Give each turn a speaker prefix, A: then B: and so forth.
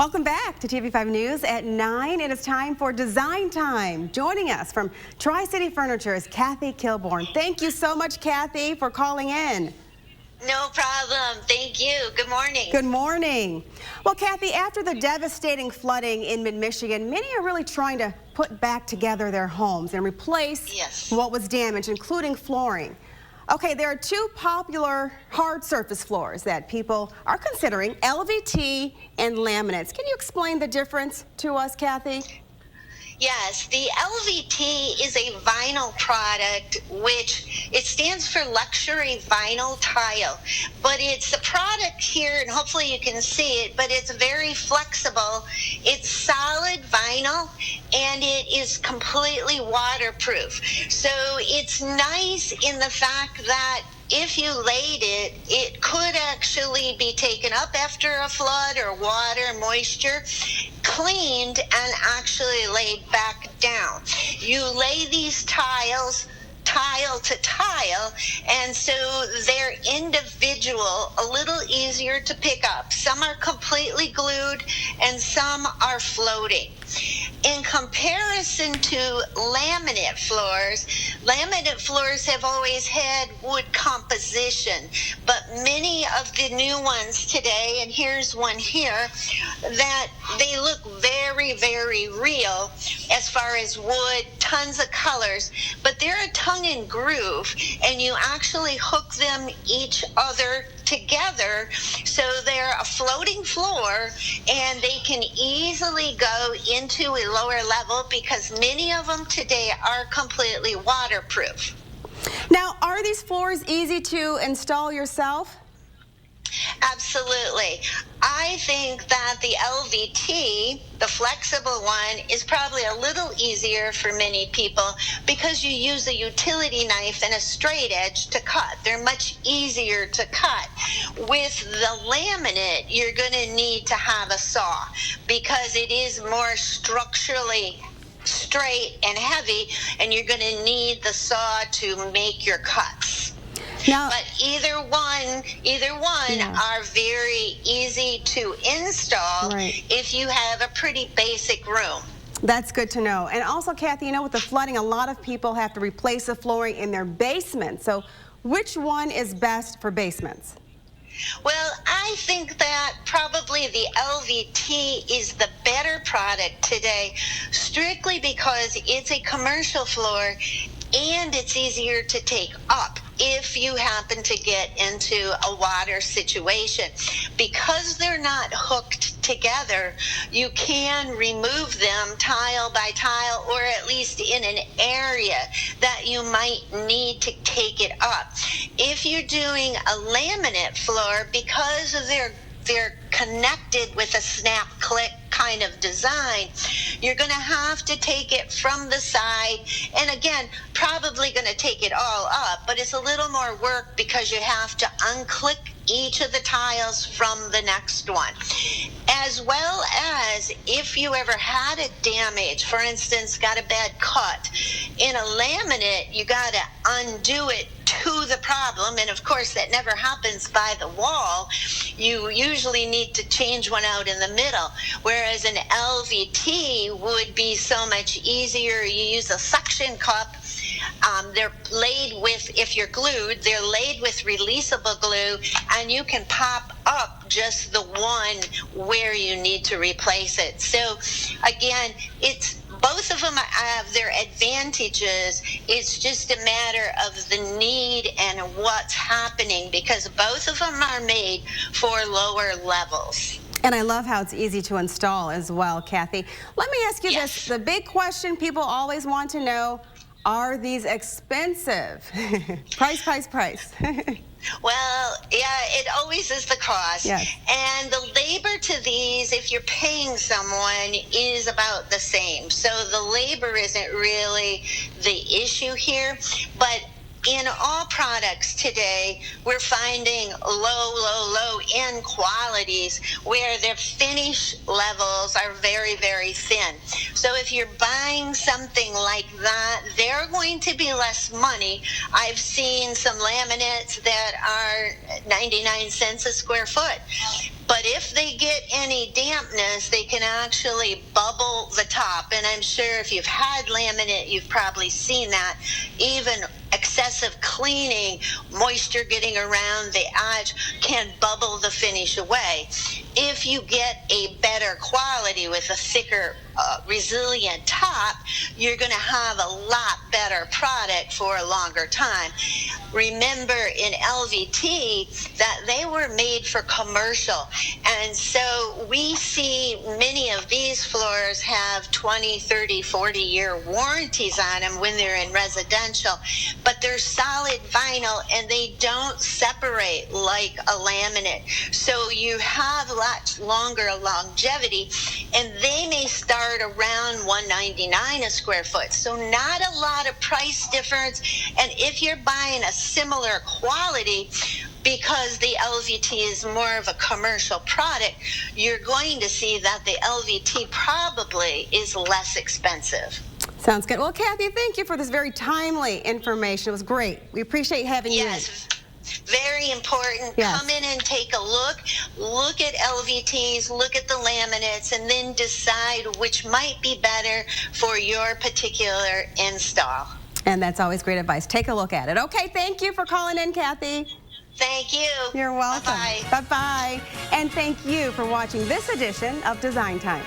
A: Welcome back to TV5 News at 9. It is time for Design Time. Joining us from Tri-City Furniture is Kathy Kilborn. Thank you so much, Kathy, for calling in.
B: No problem. Thank you. Good morning.
A: Good morning. Well, Kathy, after the devastating flooding in mid-Michigan, many are really trying to put back together their homes and replace what was damaged, including flooring. Okay, there are two popular hard surface floors that people are considering, LVT and laminates. Can you explain the difference to us, Kathy?
B: Yes, the LVT is a vinyl product, which it stands for luxury vinyl tile, but it's a product here, and hopefully you can see it, but it's very flexible. It's solid vinyl, and it is completely waterproof. So it's nice in the fact that if you laid it, it could actually be taken up after a flood or water, moisture, cleaned, and actually laid back down. You lay these tiles tile to tile, and so they're individual, a little easier to pick up. Some are completely glued and some are floating. In comparison to laminate floors have always had wood composition, but many of the new ones today, and here's one here, that they look very, very real as far as wood, tons of colors, but they're a tongue and groove, and you actually hook them each other together, so they're a floating floor, and they can easily go into a lower level because many of them today are completely waterproof.
A: Now, are these floors easy to install yourself?
B: Absolutely. I think that the LVT, the flexible one, is probably a little easier for many people because you use a utility knife and a straight edge to cut. They're much easier to cut. With the laminate, you're going to need to have a saw because it is more structurally straight and heavy, and you're going to need the saw to make your cuts.
A: Now,
B: but either one are very easy to install if you have a pretty basic room.
A: That's good to know. And also, Kathy, you know, with the flooding, a lot of people have to replace the flooring in their basement. So which one is best for basements?
B: Well, I think that probably the LVT is the better product today, strictly because it's a commercial floor and it's easier to take up if you happen to get into a water situation. Because they're not hooked together, you can remove them tile by tile, or at least in an area that you might need to take it up. If you're doing a laminate floor, because they're connected with a snap click kind of design, you're going to have to take it from the side, and again, probably going to take it all up, but it's a little more work because you have to unclick each of the tiles from the next one. As well as if you ever had a damage, for instance, got a bad cut, in a laminate, you got to undo it to the problem, and of course that never happens by the wall. You usually need to change one out in the middle, whereas an LVT would be so much easier. You use a suction cup. They're laid with, if you're glued, they're laid with releasable glue, and you can pop up just the one where you need to replace it. So again, both of them have their advantages. It's just a matter of the need and what's happening, because both of them are made for lower levels.
A: And I love how it's easy to install as well, Kathy. Let me ask you this. The big question people always want to know, are these expensive? Price.
B: Well, yeah, it always is the cost.
A: Yes.
B: And the labor to these, if you're paying someone, is about the same. So the labor isn't really the issue here, but in all products today, we're finding low end qualities where their finish levels are very, very thin. So if you're buying something like that, they're going to be less money. I've seen some laminates that are 99 cents a square foot. But if they get any dampness, they can actually bubble the top. And I'm sure if you've had laminate, you've probably seen that. Even excessive cleaning, moisture getting around the edge can bubble the finish away. If you get a better quality with a thicker, resilient top, you're going to have a lot better product for a longer time. Remember in LVT that they were made for commercial, and so we see many of these floors have 20, 30, 40-year warranties on them when they're in residential, but they're solid vinyl and they don't separate like a laminate. So you have lots longer longevity, and they may start around $199 a square foot. So not a lot of price difference. And if you're buying a similar quality, because the LVT is more of a commercial product, you're going to see that the LVT probably is less expensive.
A: Sounds good. Well, Kathy, thank you for this very timely information. It was great. We appreciate having you in.
B: Yes, very important.
A: Yes.
B: Come in and take a look. Look at LVTs, look at the laminates, and then decide which might be better for your particular install.
A: And that's always great advice. Take a look at it. Okay, thank you for calling in, Kathy.
B: Thank you.
A: You're welcome.
B: Bye-bye.
A: Bye-bye. And thank you for watching this edition of Design Time.